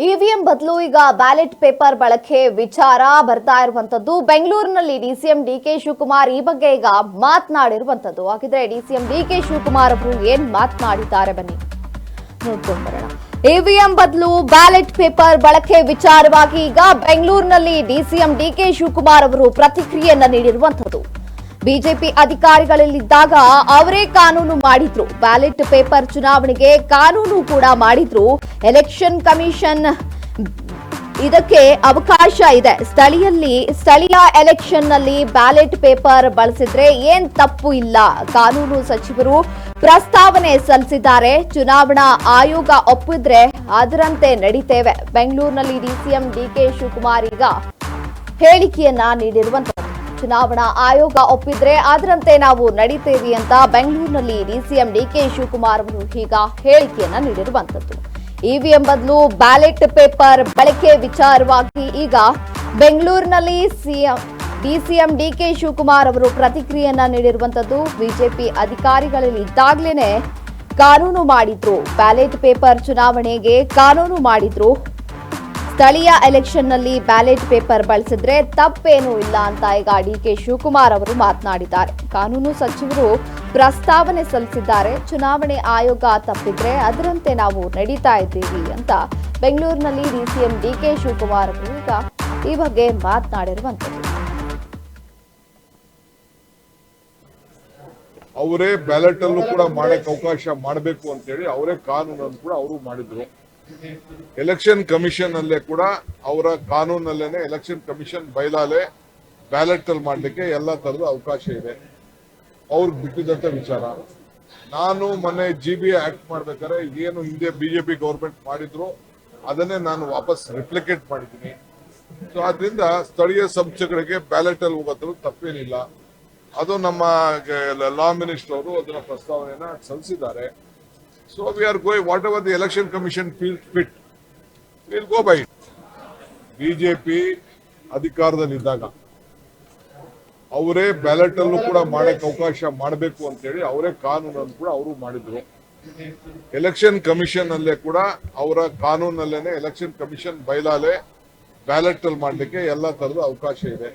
EVM ಬದಲು ಈಗ ballot paper ಬಳಕೆ ವಿಚಾರ ಬರ್ತಾ ಇರುವಂತದ್ದು. ಬೆಂಗಳೂರಿನಲ್ಲಿ ಡಿಸಿಎಂ ಡಿಕೆ ಶಿವಕುಮಾರ್ ಈ ಬಗ್ಗೆ ಈಗ ಮಾತನಾಡಿರುವಂತದ್ದು. ಹಾಗಿದ್ರೆ ಡಿಸಿಎಂ ಡಿಕೆ ಶಿವಕುಮಾರ್ ಅವರು ಏನ್ ಮಾತನಾಡಿದ್ದಾರೆ ಬನ್ನಿ ನೋಡ್ಕೊಂಡು ಬರೋಣ. ಇವಿಎಂ ಬದಲು ಬ್ಯಾಲೆಟ್ ಪೇಪರ್ ಬಳಕೆ ವಿಚಾರವಾಗಿ ಈಗ ಬೆಂಗಳೂರಿನಲ್ಲಿ ಡಿಸಿಎಂ ಡಿಕೆ ಶಿವಕುಮಾರ್ ಅವರು ಪ್ರತಿಕ್ರಿಯೆಯನ್ನ ನೀಡಿರುವಂತದ್ದು. ಬಿಜೆಪಿ ಅಧಿಕಾರಿಗಳಲ್ಲಿದ್ದಾಗ ಅವರೇ ಕಾನೂನು ಮಾಡಿದ್ರು. ಬ್ಯಾಲೆಟ್ ಪೇಪರ್ ಚುನಾವಣೆಗೆ ಕಾನೂನು ಕೂಡ ಮಾಡಿದ್ರು. ಎಲೆಕ್ಷನ್ ಕಮಿಷನ್ ಇದಕ್ಕೆ ಅವಕಾಶ ಇದೆ. ಸ್ಥಳೀಯ ಎಲೆಕ್ಷನ್ ನಲ್ಲಿ ಬ್ಯಾಲೆಟ್ ಪೇಪರ್ ಬಳಸಿದ್ರೆ ಏನ್ ತಪ್ಪು ಇಲ್ಲ. ಕಾನೂನು ಸಚಿವರು ಪ್ರಸ್ತಾವನೆ ಸಲ್ಲಿಸಿದ್ದಾರೆ. ಚುನಾವಣಾ ಆಯೋಗ ಒಪ್ಪಿದ್ರೆ ಅದರಂತೆ ನಡೀತೇವೆ. ಬೆಂಗಳೂರಿನಲ್ಲಿ ಡಿಸಿಎಂ ಡಿಕೆ ಶಿವಕುಮಾರ್ ಈಗ ಹೇಳಿಕೆಯನ್ನ ನೀಡಿರುವಂತದ್ದು. ಚುನಾವಣಾ ಆಯೋಗ ಒಪ್ಪಿದ್ರೆ ಅದರಂತೆ ನಾವು ನಡೀತೇವೆ ಅಂತ ಬೆಂಗಳೂರಿನಲ್ಲಿ ಡಿಸಿಎಂ ಡಿಕೆ ಶಿವಕುಮಾರ್ ಅವರು ಈಗ ಹೇಳಿಕೆಯನ್ನ ನೀಡಿರುವಂತದ್ದು. ಇವಿಎಂ ಬದಲು ಬ್ಯಾಲೆಟ್ ಪೇಪರ್ ಬಳಕೆ ವಿಚಾರವಾಗಿ ಈಗ ಬೆಂಗಳೂರಿನಲ್ಲಿ ಡಿಸಿಎಂ ಡಿಕೆ ಶಿವಕುಮಾರ್ ಅವರು ಪ್ರತಿಕ್ರಿಯೆಯನ್ನ ನೀಡಿರುವಂತದ್ದು. ಬಿಜೆಪಿ ಅಧಿಕಾರಿಗಳಲ್ಲಿ ಇದ್ದಾಗಲೇನೆ ಕಾನೂನು ಮಾಡಿದ್ರು. ಬ್ಯಾಲೆಟ್ ಪೇಪರ್ ಚುನಾವಣೆಗೆ ಕಾನೂನು ಮಾಡಿದ್ರು. ಸ್ಥಳೀಯ ಎಲೆಕ್ಷನ್ ನಲ್ಲಿ ಬ್ಯಾಲೆಟ್ ಪೇಪರ್ ಬಳಸಿದ್ರೆ ತಪ್ಪೇನೂ ಇಲ್ಲ ಅಂತ ಈಗ ಡಿಕೆ ಶಿವಕುಮಾರ್ ಅವರು ಮಾತನಾಡಿದ್ದಾರೆ. ಕಾನೂನು ಸಚಿವರು ಪ್ರಸ್ತಾವನೆ ಸಲ್ಲಿಸಿದ್ದಾರೆ. ಚುನಾವಣೆ ಆಯೋಗ ತಪ್ಪಿದ್ರೆ ಅದರಂತೆ ನಾವು ನಡೀತಾ ಇದ್ದೀವಿ ಅಂತ ಬೆಂಗಳೂರಿನಲ್ಲಿ ಡಿಸಿಎಂ ಡಿಕೆ ಶಿವಕುಮಾರ್ ಅವರು ಈಗ ಈ ಬಗ್ಗೆ ಮಾತನಾಡಿರುವಂತದ್ದು. ಅವರೇ ಬ್ಯಾಲೆಟ್ ಅಲ್ಲೂ ಕೂಡ ಮಾಡಕ್ಕೆ ಅವಕಾಶ ಮಾಡಬೇಕು ಅಂತ ಹೇಳಿ ಅವರೇ ಕಾನೂನನ್ನು ಕೂಡ ಅವರು ಮಾಡಿದ್ರು. ಎಲೆಕ್ಷನ್ ಕಮಿಷನ್ ಅಲ್ಲೇ ಕೂಡ ಅವರ ಕಾನೂನಲ್ಲೇನೆ ಎಲೆಕ್ಷನ್ ಕಮಿಷನ್ ಬೈಲಾಲೆ ಬ್ಯಾಲೆಟ್ ಅಲ್ಲಿ ಮಾಡ್ಲಿಕ್ಕೆ ಎಲ್ಲಾ ತರದ ಅವಕಾಶ ಇದೆ. ಅವ್ರಿಗೆ ಬಿಟ್ಟಿದಂತ ವಿಚಾರ. ನಾನು ಮೊನ್ನೆ GBA ಆಕ್ಟ್ ಮಾಡ್ಬೇಕಾದ್ರೆ ಏನು ಹಿಂದೆ ಬಿಜೆಪಿ ಗವರ್ಮೆಂಟ್ ಮಾಡಿದ್ರು ಅದನ್ನೇ ನಾನು ವಾಪಸ್ ರಿಪ್ಲಿಕೇಟ್ ಮಾಡಿದ್ದೀನಿ. ಸೊ ಆದ್ರಿಂದ ಸ್ಥಳೀಯ ಸಂಸ್ಥೆಗಳಿಗೆ ಬ್ಯಾಲೆಟ್ ಅಲ್ಲಿ ಹೋಗೋದ್ರೂ ತಪ್ಪೇನಿಲ್ಲ. ಅದು ನಮ್ಮ ಲಾ ಮಿನಿಸ್ಟರ್ ಅವರು ಅದನ್ನ ಪ್ರಸ್ತಾವನೆಯನ್ನ ಸಲ್ಲಿಸಿದ್ದಾರೆ. So we are going, whatever the election commission feels fit, we'll go by it. BJP ಅಧಿಕಾರದಲ್ಲಿದ್ದಾಗ ಅವರೇ ಬ್ಯಾಲೆಟ್ ಅಲ್ಲೂ ಕೂಡ ಮಾಡಕ್ಕೆ ಅವಕಾಶ ಮಾಡಬೇಕು ಅಂತ ಹೇಳಿ ಅವರೇ ಕಾನೂನನ್ನು ಕೂಡ ಅವರು ಮಾಡಿದ್ರು. ಎಲೆಕ್ಷನ್ ಕಮಿಷನ್ ಅಲ್ಲೇ ಕೂಡ ಅವರ ಕಾನೂನಲ್ಲೇನೆ ಎಲೆಕ್ಷನ್ ಕಮಿಷನ್ ಬೈಲಾಲೆ ಬ್ಯಾಲೆಟ್ ಅಲ್ಲಿ ಮಾಡ್ಲಿಕ್ಕೆ ಎಲ್ಲಾ ತರದ ಅವಕಾಶ ಇದೆ.